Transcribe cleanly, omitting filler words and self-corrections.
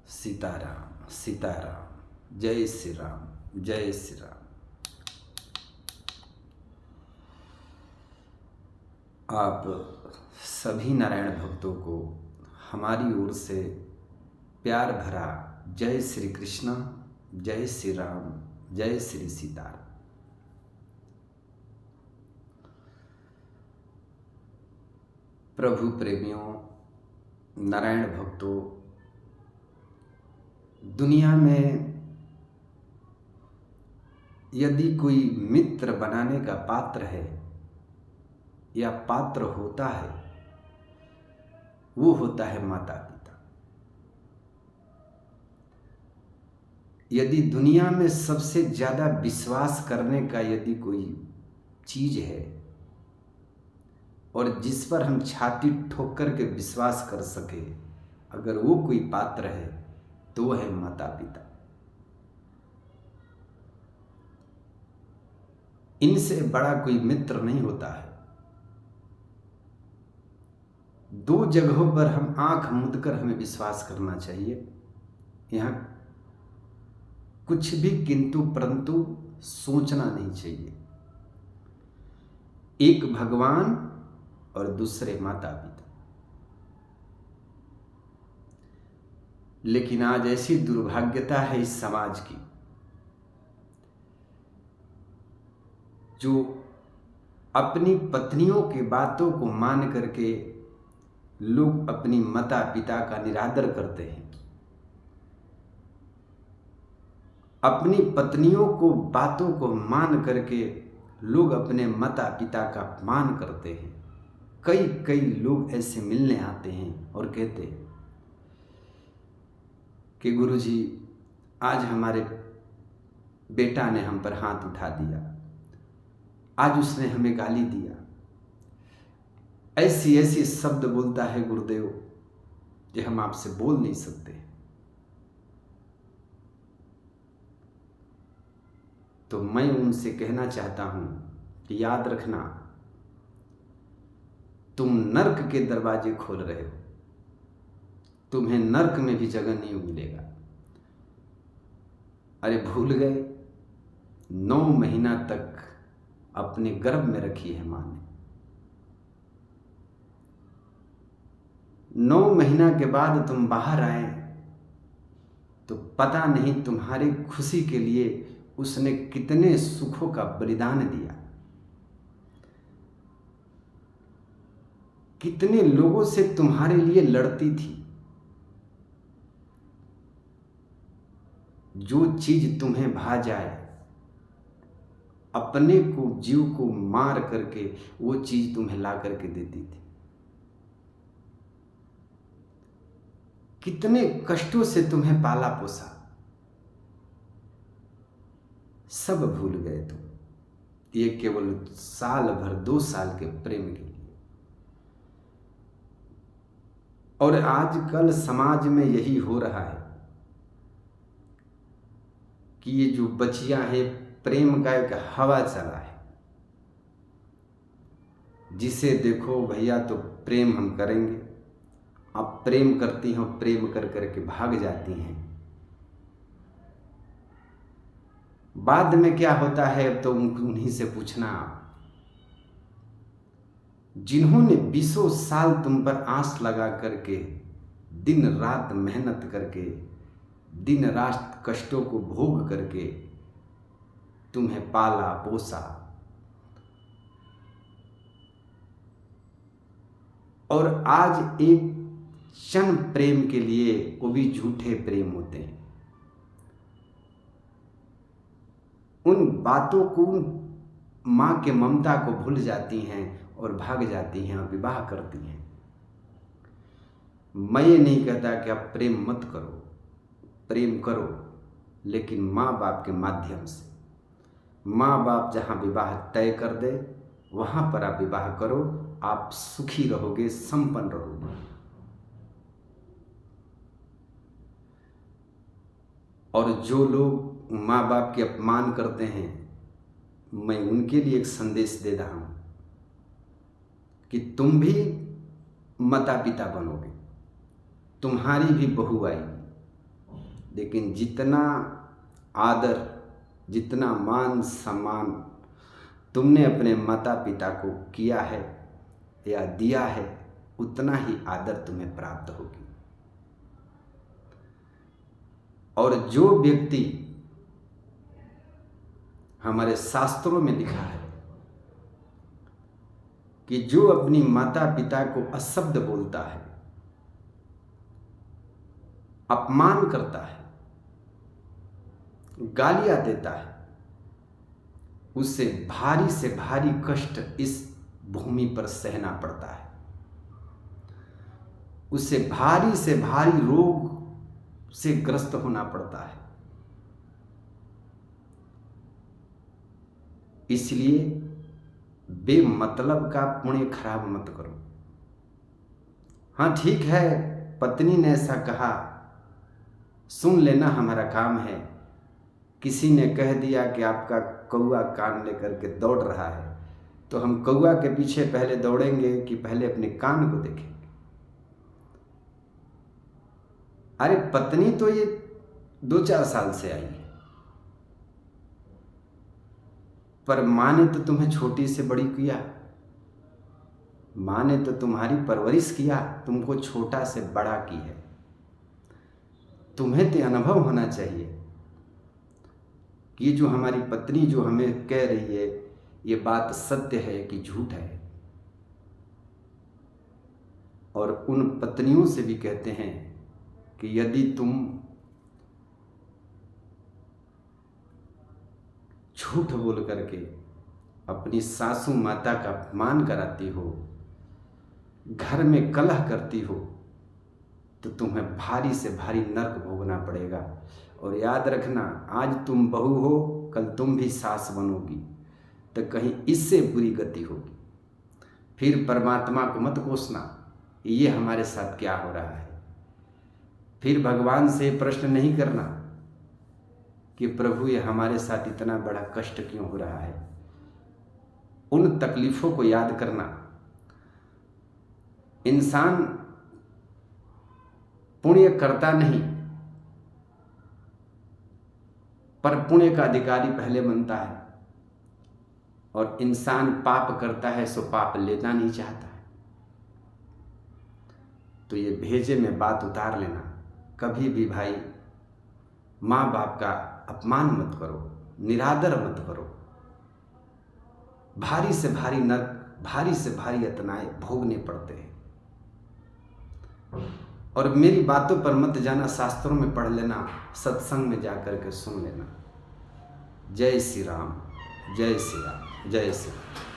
सीताराम सीताराम, जय श्री राम जय श्री राम। आप सभी नारायण भक्तों को हमारी ओर से प्यार भरा जय श्री कृष्ण, जय श्री राम, जय श्री सीताराम। प्रभु प्रेमियों, नारायण भक्तों, दुनिया में यदि कोई मित्र बनाने का पात्र है या पात्र होता है, वो होता है माता पिता। यदि दुनिया में सबसे ज़्यादा विश्वास करने का यदि कोई चीज़ है और जिस पर हम छाती ठोक कर के विश्वास कर सके, अगर वो कोई पात्र है तो वो है माता पिता। इनसे बड़ा कोई मित्र नहीं होता है। दो जगहों पर हम आंख मूंद कर हमें विश्वास करना चाहिए। यहाँ कुछ भी किंतु परंतु सोचना नहीं चाहिए। एक भगवान और दूसरे माता पिता। लेकिन आज ऐसी दुर्भाग्यता है इस समाज की, जो अपनी पत्नियों की बातों को मान करके लोग अपनी माता पिता का निरादर करते हैं। अपनी पत्नियों को बातों को मान करके लोग अपने माता पिता का अपमान करते हैं। कई कई लोग ऐसे मिलने आते हैं और कहते हैं कि गुरुजी, आज हमारे बेटा ने हम पर हाथ उठा दिया, आज उसने हमें गाली दिया, ऐसी ऐसी शब्द बोलता है गुरुदेव कि हम आपसे बोल नहीं सकते। तो मैं उनसे कहना चाहता हूं कि याद रखना, तुम नर्क के दरवाजे खोल रहे हो, तुम्हें नर्क में भी जगह नहीं मिलेगा। अरे भूल गए, 9 महीना तक अपने गर्भ में रखी है मां ने। 9 महीना के बाद तुम बाहर आए तो पता नहीं तुम्हारी खुशी के लिए उसने कितने सुखों का बलिदान दिया, कितने लोगों से तुम्हारे लिए लड़ती थी। जो चीज तुम्हें भा जाए, अपने को जीव को मार करके वो चीज तुम्हें ला करके देती थी। कितने कष्टों से तुम्हें पाला पोसा, सब भूल गए तुम, ये केवल साल भर 2 साल के प्रेम के लिए। और आजकल समाज में यही हो रहा है कि ये जो बचिया है, प्रेम का एक हवा चला है। जिसे देखो भैया तो प्रेम हम करेंगे, आप प्रेम करती हो, प्रेम कर करके भाग जाती हैं। बाद में क्या होता है तो उन्हीं से पूछना, जिन्होंने 20 साल तुम पर आस लगा करके, दिन रात मेहनत करके, दिन रात कष्टों को भोग करके तुम्हें पाला पोसा, और आज एक क्षण प्रेम के लिए, वो भी झूठे प्रेम होते हैं, उन बातों को, मां के ममता को भूल जाती हैं और भाग जाती हैं और विवाह करती हैं। मैं ये नहीं कहता कि आप प्रेम मत करो, प्रेम करो, लेकिन माँ बाप के माध्यम से। माँ बाप जहाँ विवाह तय कर दे वहाँ पर आप विवाह करो, आप सुखी रहोगे, संपन्न रहोगे। और जो लोग माँ बाप के अपमान करते हैं, मैं उनके लिए एक संदेश दे रहा हूँ कि तुम भी माता पिता बनोगे, तुम्हारी भी बहू आएगी, लेकिन जितना आदर, जितना मान सम्मान तुमने अपने माता पिता को किया है या दिया है, उतना ही आदर तुम्हें प्राप्त होगी। और जो व्यक्ति, हमारे शास्त्रों में लिखा है कि जो अपनी माता पिता को अशब्द बोलता है, अपमान करता है, गालियां देता है, उसे भारी से भारी कष्ट इस भूमि पर सहना पड़ता है। उसे भारी से भारी रोग से ग्रस्त होना पड़ता है। इसलिए बेमतलब का पुण्य खराब मत करो। हाँ ठीक है, पत्नी ने ऐसा कहा, सुन लेना, हमारा काम है। किसी ने कह दिया कि आपका कौआ कान लेकर के दौड़ रहा है, तो हम कौआ के पीछे पहले दौड़ेंगे कि पहले अपने कान को देखेंगे? अरे पत्नी तो ये 2-4 साल से आई है, पर माँ ने तो तुम्हें छोटी से बड़ी किया, माँ ने तो तुम्हारी परवरिश किया, तुमको छोटा से बड़ा की है। तुम्हें तो अनुभव होना चाहिए कि ये जो हमारी पत्नी जो हमें कह रही है, ये बात सत्य है कि झूठ है। और उन पत्नियों से भी कहते हैं कि यदि तुम झूठ बोल करके अपनी सासू माता का अपमान कराती हो, घर में कलह करती हो, तो तुम्हें भारी से भारी नरक भोगना पड़ेगा। और याद रखना, आज तुम बहू हो, कल तुम भी सास बनोगी, तो कहीं इससे बुरी गति होगी। फिर परमात्मा को मत कोसना, ये हमारे साथ क्या हो रहा है। फिर भगवान से प्रश्न नहीं करना कि प्रभु ये हमारे साथ इतना बड़ा कष्ट क्यों हो रहा है। उन तकलीफों को याद करना। इंसान पुण्य करता नहीं, पर पुण्य का अधिकारी पहले बनता है। और इंसान पाप करता है सो पाप लेना नहीं चाहता है। तो ये भेजे में बात उतार लेना, कभी भी भाई माँ बाप का अपमान मत करो, निरादर मत करो। भारी से भारी नरक, भारी से भारी यातनाएं भोगने पड़ते हैं। और मेरी बातों पर मत जाना, शास्त्रों में पढ़ लेना, सत्संग में जाकर के सुन लेना। जय श्री राम, जय श्री राम, जय श्री राम।